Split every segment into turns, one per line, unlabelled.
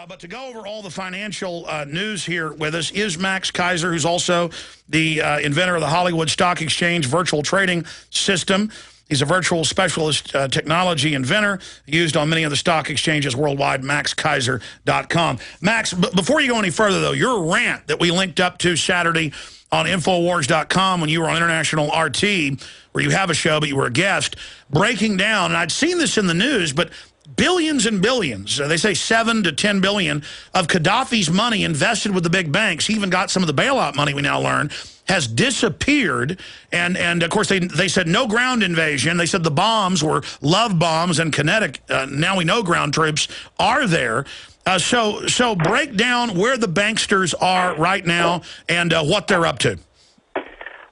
But to go over all the financial news here with us is Max Keiser, who's also the inventor of the Hollywood Stock Exchange virtual trading system. He's a virtual specialist technology inventor used on many of the stock exchanges worldwide, maxkeiser.com. Max, before you go any further, though, your rant that we linked up to Saturday on Infowars.com when you were on International RT, where you have a show, but you were a guest, breaking down, and I'd seen this in the news, but billions and billions, they say 7 to 10 billion of Gaddafi's money invested with the big banks, he even got some of the bailout money we now learn, has disappeared. And of course, they said no ground invasion. They said the bombs were love bombs and kinetic. Now we know ground troops are there. So break down where the banksters are right now and what they're up to.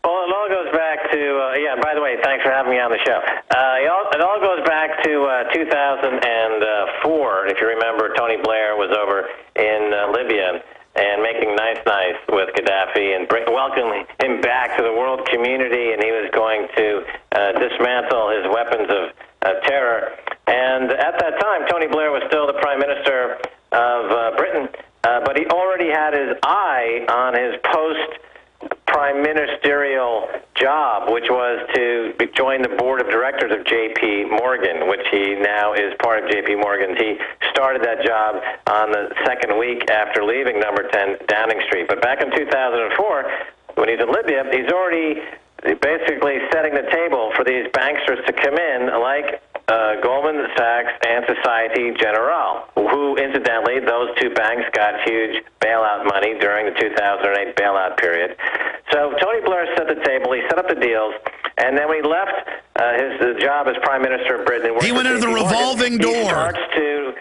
Well, it all goes back to, yeah, by the way, thanks for having me on the show. It all goes back to 2004. If you remember, Tony Blair was over in Libya and making nice with Gaddafi and welcoming him back to the world community, and he was going to dismantle his weapons of terror. And at that time, Tony Blair was still the Prime Minister of Britain, but he already had his eye on his post-prime ministerial job, which was to join the board of directors of J.P. Morgan, which he now is part of J.P. Morgan. He started that job on the second week after leaving number 10 Downing Street. But back in 2004, when he's in Libya, he's already basically setting the table for these banksters to come in, like Goldman Sachs and Societe Generale, who, incidentally, those two banks got huge bailout money during the 2008 bailout period. So Tony Blair set the table, he set up the deals, and then when he left his job as Prime Minister of Britain,
he went into the revolving door.
He starts to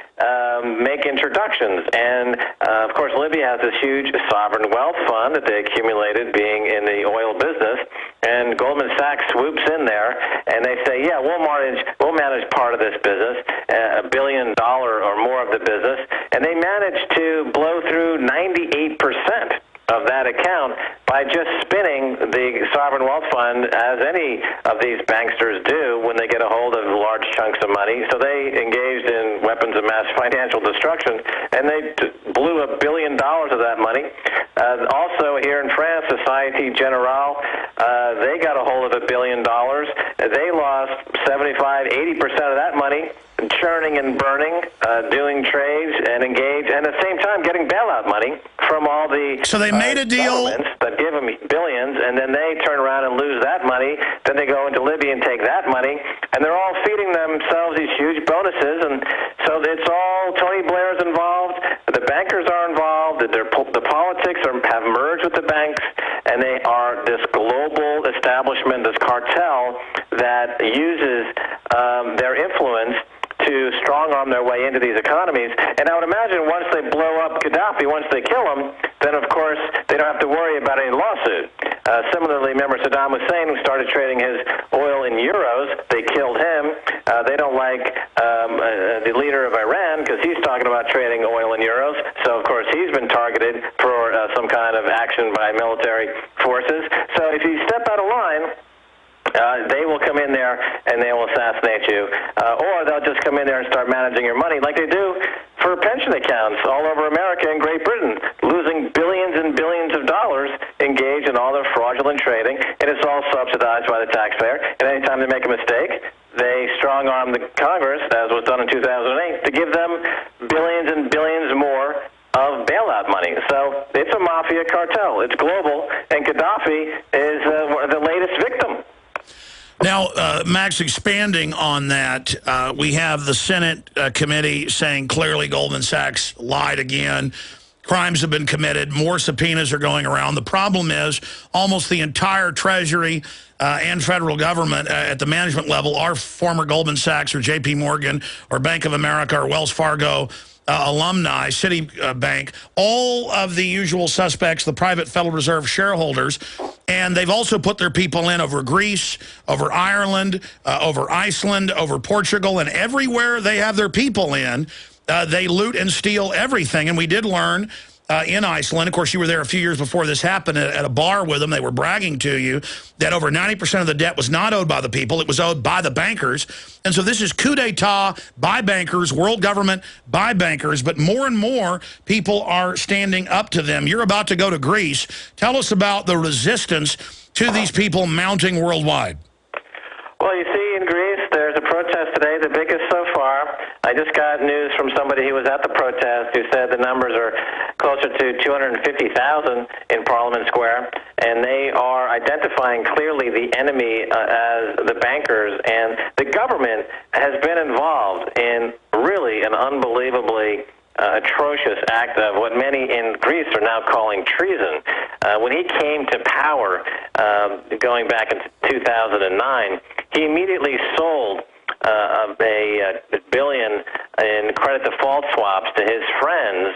make introductions, and of course Libya has this huge sovereign wealth fund that they accumulated being in the oil business, and Goldman Sachs swoops in there, and they say, yeah, we'll manage part of this business, $1 billion or more of the business, and they managed to blow through 98% of that account by just spinning the sovereign wealth fund, as any of these banksters do when they get a hold of large chunks of money. So they engaged in weapons of mass financial destruction, and they blew $1 billion of that money. Also here in France, Societe Generale, they got a hold of $1 billion. They lost 75–80% of that money, churning and burning, doing trades and engaged, and at the same time getting bailout money from all the
so they made a deal
that give them billions, and then they turn around and lose that money. Then they go into Libya and take that money, and they're all feeding themselves these huge bonuses. And so it's all Tony Blair's involved, the bankers are involved, the politics have merged with the banks, and they are this global establishment, this cartel that uses their influence to strong-arm their way into these economies. And I would imagine once they blow up Gaddafi, once they kill him, then of course they don't have to worry about any lawsuit. Similarly, remember Saddam Hussein, who started trading his oil in euros, they killed him. They don't like the leader of Iran because he's talking about trading oil in euros, so of course he's been targeted for some kind of action by military forces. So if you step out of line, they will come in there and they will assassinate you, or they'll just come in there and start managing your money like they do for pension accounts all over America and Great Britain, losing billions and billions of dollars engaged in all their fraudulent trading, and it's all subsidized by the taxpayer. And anytime they make a mistake, they strong-arm the Congress, as was done in 2008, to give them billions and billions more of bailout money. So it's a mafia cartel. It's global, and Gaddafi is the latest victim.
Now, Max, expanding on that, we have the Senate committee saying clearly Goldman Sachs lied again. Crimes have been committed. More subpoenas are going around. The problem is almost the entire Treasury and federal government at the management level are former Goldman Sachs or J.P. Morgan or Bank of America or Wells Fargo alumni, Citibank, all of the usual suspects, the private Federal Reserve shareholders, and they've also put their people in over Greece, over Ireland, over Iceland, over Portugal, and everywhere they have their people in, they loot and steal everything. And we did learn in Iceland. Of course, you were there a few years before this happened at a bar with them. They were bragging to you that over 90% of the debt was not owed by the people. It was owed by the bankers. And so this is coup d'etat by bankers, world government by bankers. But more and more people are standing up to them. You're about to go to Greece. Tell us about the resistance to these people mounting worldwide.
Well, you see, in Greece, there's a protest today, the biggest so far. I just got news from somebody who was at the protest who said the numbers are closer to 250,000 in Parliament Square, and they are identifying clearly the enemy as the bankers, and the government has been involved in really an unbelievably atrocious act of what many in Greece are now calling treason. When he came to power, going back into 2009, he immediately sold a billion in credit default swaps to his friends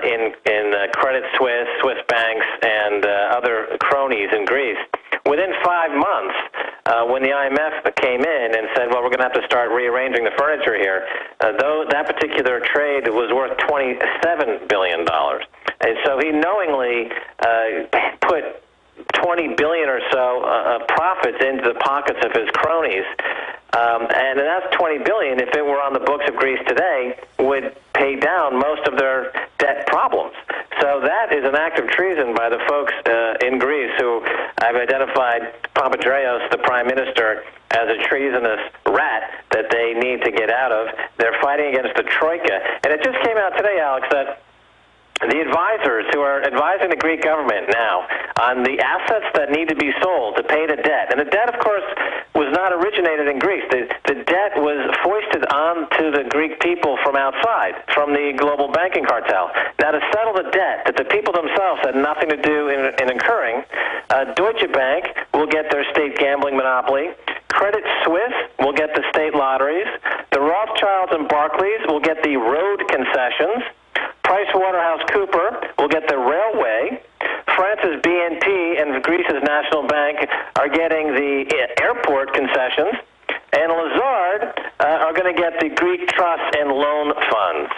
in Credit Suisse, Swiss banks, and other cronies in Greece. Within 5 months, when the IMF came in and said, well, we're going to have to start rearranging the furniture here, though that particular trade was worth $27 billion. And so he knowingly put $20 billion or so profits into the pockets of his cronies. And that's $20 billion, if it were on the books of Greece today, would pay down most of their debt problems. So that is an act of treason by the folks in Greece who have identified Papadreou, the prime minister, as a treasonous rat that they need to get out of. They're fighting against the Troika. And it just came out today, Alex, that the advisors who are advising the Greek government now on the assets that need to be sold to pay the debt, and the debt, of course, was not originated in Greece. The debt was foisted onto the Greek people from outside, from the global banking cartel. Now, to settle the debt that the people themselves had nothing to do in incurring, Deutsche Bank will get their state gambling monopoly. Credit Suisse will get the state lotteries. The Rothschilds and Barclays will get the road concessions. PricewaterhouseCoopers will get the railway. France's BNP and Greece's National Bank are getting the airport concessions. And Lazard are going to get the Greek trust and loan funds.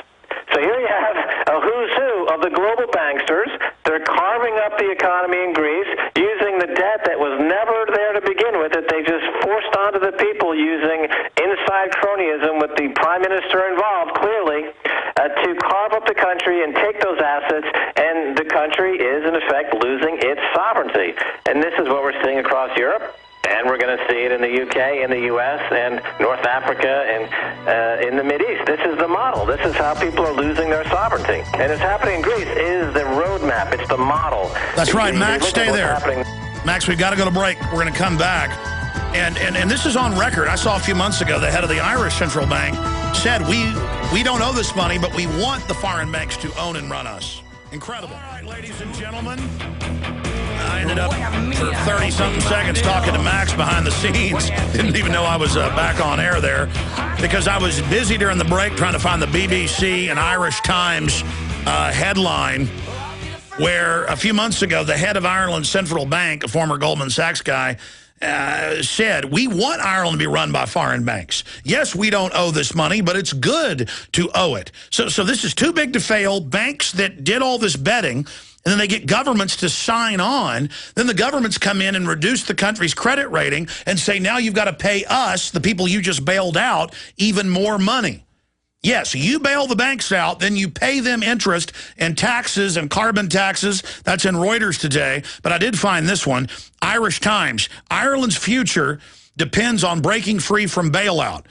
So here you have a who's who of the global banksters. They're carving up the economy in Greece using the debt that was never there to begin with, that they just forced onto the people using inside cronyism with the prime minister involved, clearly, to carve up the country and take those assets, and the country is, in effect, losing its sovereignty. And this is what we're seeing across Europe. And we're going to see it in the UK, in the US, and North Africa, and in the Mideast. This is the model. This is how people are losing their sovereignty. And it's happening in Greece is the roadmap. It's the model.
That's right. Max, stay there. Max, we've got to go to break. We're going to come back. And this is on record. I saw a few months ago the head of the Irish Central Bank said, we don't owe this money, but we want the foreign banks to own and run us. Incredible. All right, ladies and gentlemen. I ended up for 30-something seconds talking to Max behind the scenes. Didn't even know I was back on air there because I was busy during the break trying to find the BBC and Irish Times headline where a few months ago the head of Ireland's Central Bank, a former Goldman Sachs guy, said, we want Ireland to be run by foreign banks. Yes, we don't owe this money, but it's good to owe it. So this is too big to fail. Banks that did all this betting, and then they get governments to sign on. Then the governments come in and reduce the country's credit rating and say, now you've got to pay us, the people you just bailed out, even more money. Yes, you bail the banks out, then you pay them interest and taxes and carbon taxes. That's in Reuters today. But I did find this one, Irish Times. Ireland's future depends on breaking free from bailout.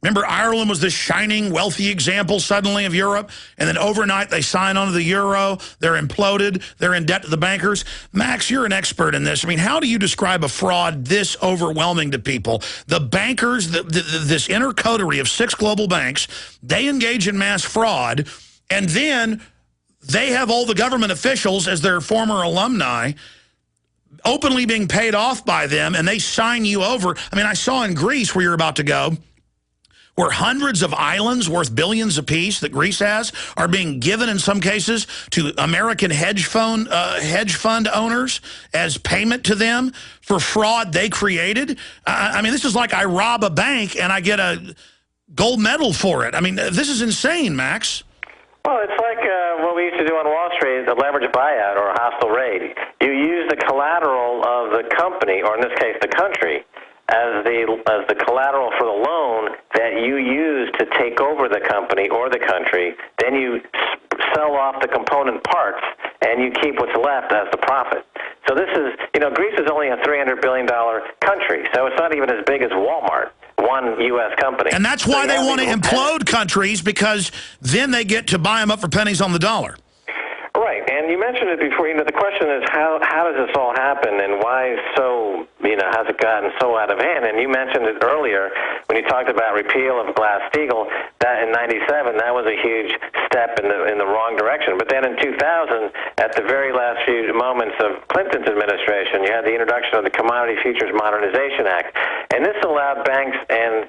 Remember, Ireland was this shining, wealthy example suddenly of Europe, and then overnight they sign on to the euro, they're imploded, they're in debt to the bankers. Max, you're an expert in this. I mean, how do you describe a fraud this overwhelming to people? The bankers, this inner coterie of 6 global banks, they engage in mass fraud, and then they have all the government officials as their former alumni openly being paid off by them, and they sign you over. I mean, I saw in Greece, where you're about to go, where hundreds of islands worth billions apiece that Greece has are being given in some cases to American hedge fund owners as payment to them for fraud they created. I mean, this is like I rob a bank and I get a gold medal for it. I mean, this is insane, Max.
Well, it's like what we used to do on Wall Street, the leveraged buyout or a hostile raid. You use the collateral of the company, or in this case the country, as the collateral for the loan that you use to take over the company or the country. Then you sell off the component parts, and you keep what's left as the profit. So this is, Greece is only a $300 billion country, so it's not even as big as Walmart, one U.S. company.
And that's why they want to implode countries, because then they get to buy them up for pennies on the dollar.
Right, and you mentioned it before. The question is how does this all happen, and why so? Has it gotten so out of hand? And you mentioned it earlier when you talked about repeal of Glass-Steagall. That in '97, that was a huge step in the wrong direction. But then in 2000, at the very last few moments of Clinton's administration, you had the introduction of the Commodity Futures Modernization Act, and this allowed banks and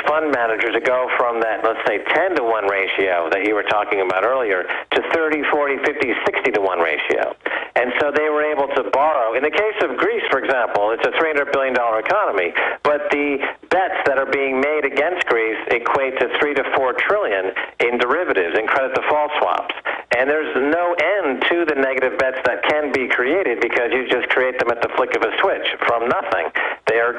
fund managers to go from that, let's say, 10-to-1 ratio that you were talking about earlier to 30, 40, 50, 60-to-1 ratio. And so they were able to borrow. In the case of Greece, for example, it's a $300 billion economy, but the bets that are being made against Greece equate to $3 to $4 trillion in derivatives, in credit default swaps. And there's no end to the negative bets that can be created, because you just create them at the flick of a switch from nothing. They're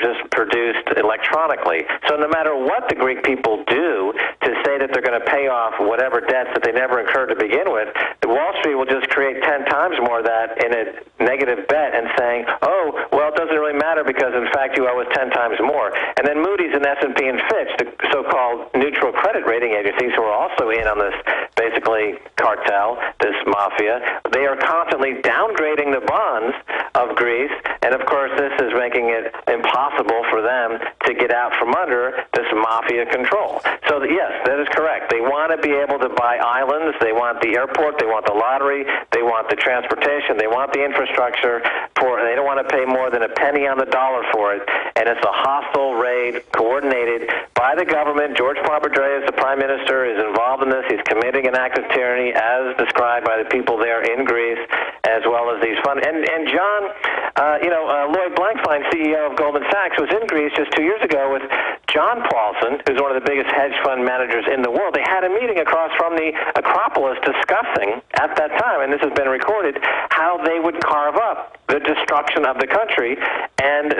just produced electronically. So no matter what the Greek people do to say that they're going to pay off whatever debts that they never incurred to begin with, the Wall Street will just create 10 times more of that in a negative bet and saying, oh, well, it doesn't really matter because, in fact, you owe us 10 times more. And then Moody's and S&P and Fitch, the so-called neutral credit rating agencies who are also in on this basically cartel, this mafia, they are constantly downgrading the bonds of Greece. And, of course, this is making it impossible for them to get out from under this mafia control. So, yes, that is correct. They want to be able to buy islands. They want the airport. They want the lottery. They want the transportation. They want the infrastructure. They don't want to pay more than a penny on the dollar for it. And it's a hostile raid coordinated by the government. George Papandreou, the prime minister, is involved in this. He's committing an act of tyranny as described by the people there in Greece, as well as these funds. And John, Lloyd Blankfein, CEO of Goldman Sachs, was in Greece just 2 years ago with John Paulson, who's one of the biggest hedge fund managers in the world. They had a meeting across from the Acropolis discussing, at that time, and this has been recorded, how they would carve up the destruction of the country. And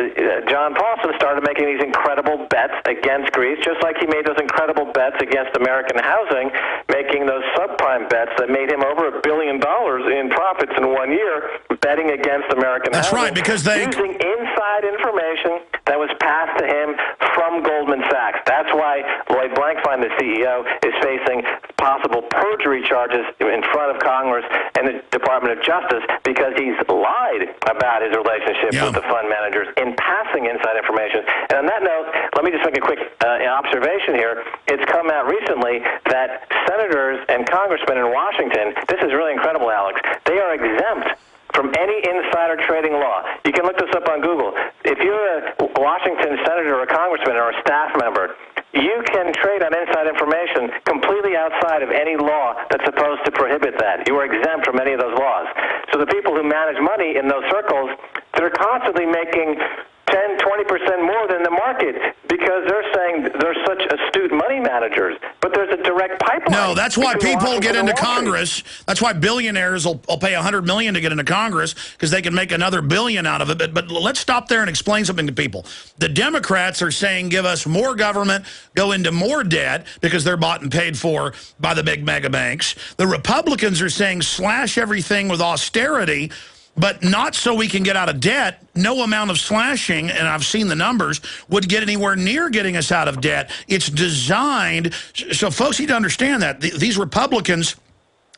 John Paulson started making these incredible bets against Greece, just like he made those incredible bets against American housing, making those subprime bets that made him over $1 billion in profits in 1 year, betting against American housing.
That's right, because they...
using inside information that was passed to him from Goldman Sachs. That's why Lloyd Blankfein, the CEO, is facing possible perjury charges in front of Congress and the Department of Justice, because he's lied about his relationship with the fund managers in passing inside information. And on that note, let me just make a quick observation here. It's come out recently that senators and congressmen in Washington, this is really incredible, Alex, they are exempt from any insider trading law. You can look this up on Google. If you're a Washington senator or a congressman or a staff member, you can trade on inside information completely outside of any law that's supposed to prohibit that. You are exempt from any of those laws. So the people who manage money in those circles, they're constantly making 10, 20% more than the market, because they're saying they're such astute money managers. But there's a direct pipeline.
No, that's why people get into Congress. That's why billionaires will pay $100 million to get into Congress, because they can make another $1 billion out of it. But let's stop there and explain something to people. The Democrats are saying give us more government, go into more debt, because they're bought and paid for by the big mega banks. The Republicans are saying slash everything with austerity, but not so we can get out of debt. No amount of slashing, and I've seen the numbers, would get anywhere near getting us out of debt. It's designed, so folks need to understand that. These Republicans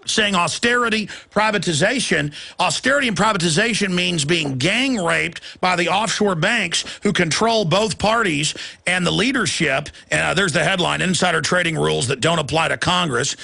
saying austerity, privatization. Austerity and privatization means being gang raped by the offshore banks who control both parties and the leadership. And there's the headline, insider trading rules that don't apply to Congress.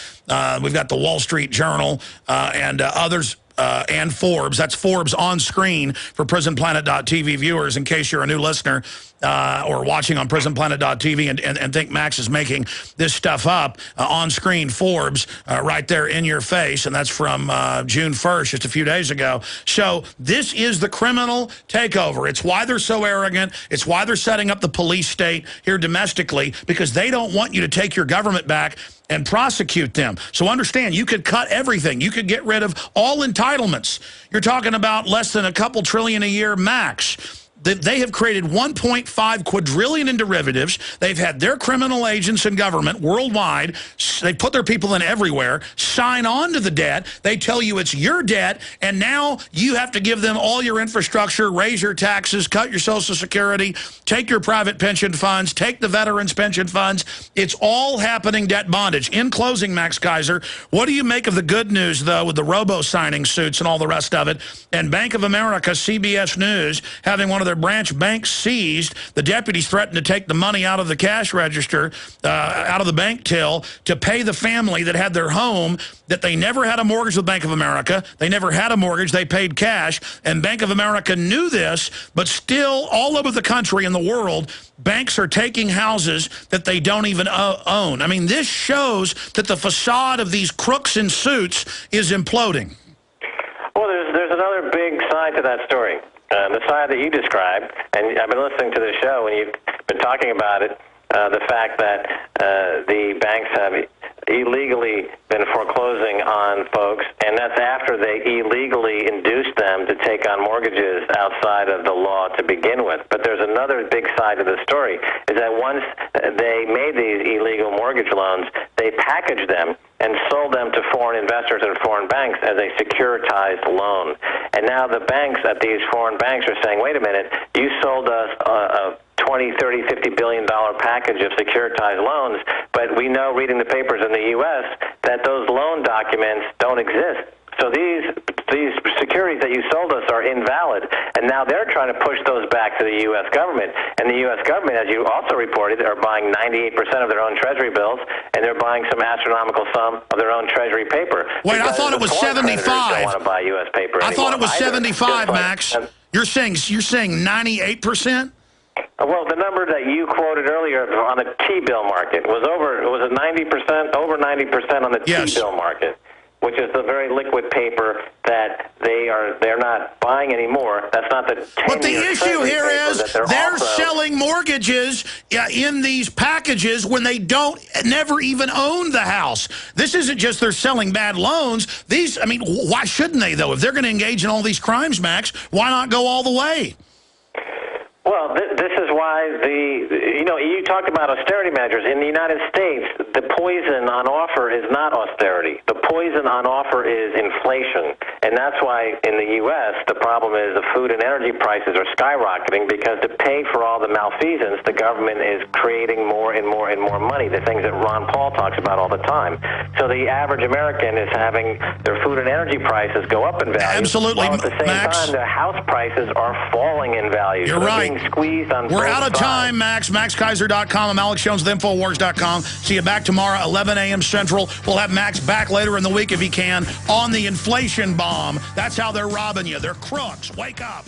We've got the Wall Street Journal and others and Forbes. That's Forbes on screen for PrisonPlanet.tv viewers, in case you're a new listener or watching on PrisonPlanet.tv and think Max is making this stuff up. On screen, Forbes, right there in your face, and that's from June 1st, just a few days ago. So this is the criminal takeover. It's why they're so arrogant. It's why they're setting up the police state here domestically, because they don't want you to take your government back and prosecute them. So understand, you could cut everything. You could get rid of all entitlements. You're talking about less than a couple trillion a year max. They have created 1.5 quadrillion in derivatives. They've had their criminal agents in government worldwide. They put their people in everywhere, sign on to the debt. They tell you it's your debt, and now you have to give them all your infrastructure, raise your taxes, cut your Social Security, take your private pension funds, take the veterans' pension funds. It's all happening debt bondage. In closing, Max Keiser, what do you make of the good news, though, with the robo-signing suits and all the rest of it, and Bank of America, CBS News, having one of their branch banks seized? The deputies threatened to take the money out of the cash register, out of the bank till, to pay the family that had their home, that they never had a mortgage with Bank of America. They never had a mortgage. They paid cash. And Bank of America knew this, but still all over the country and the world, banks are taking houses that they don't even own. I mean, this shows that the facade of these crooks in suits is imploding.
Well, there's another big side to that story. The side that you described, and I've been listening to the show and you've been talking about it, the fact that the banks have illegally been foreclosing on folks, and that's after they illegally induced them to take on mortgages outside of the law to begin with. But there's another big side to the story, is that once they made these illegal mortgage loans, they packaged them and sold them to foreign investors and foreign banks as a securitized loan. And now the banks at these foreign banks are saying, wait a minute, you sold us a $20, $30, $50 billion package of securitized loans, but we know, reading the papers in the U.S., that those loan documents don't exist. So these securities that you sold us are invalid, and now they're trying to push those back to the U.S. government. And the U.S. government, as you also reported, are buying 98% of their own Treasury bills, and they're buying some astronomical sum of their own Treasury paper.
Wait, I thought it was 75.
Don't want to buy U.S. paper anymore.
I thought it was 75,
like,
Max. You're saying 98%?
Well, the number that you quoted earlier on the T-bill market was over 90%, over 90% on the T-bill market, which is the very liquid paper that they're not buying anymore. That's not the 10-year
But the issue here is they're selling mortgages in these packages when they never even own the house. This isn't just they're selling bad loans. I mean, why shouldn't they, though? If they're going to engage in all these crimes, Max, why not go all the way?
Well, this is why you talk about austerity measures. In the United States, the poison on offer is not austerity. The poison on offer is inflation. And that's why in the U.S., the problem is the food and energy prices are skyrocketing, because to pay for all the malfeasance, the government is creating more and more and more money, the things that Ron Paul talks about all the time. So the average American is having their food and energy prices go up in value.
Absolutely,
while at the same time, their house prices are falling in value.
You're right.
Squeezed on
We're out of
sides.
time, Max. MaxKeiser.com. I'm Alex Jones with Infowars.com. See you back tomorrow, 11 a.m. Central. We'll have Max back later in the week if he can on the inflation bomb. That's how they're robbing you. They're crooks. Wake up.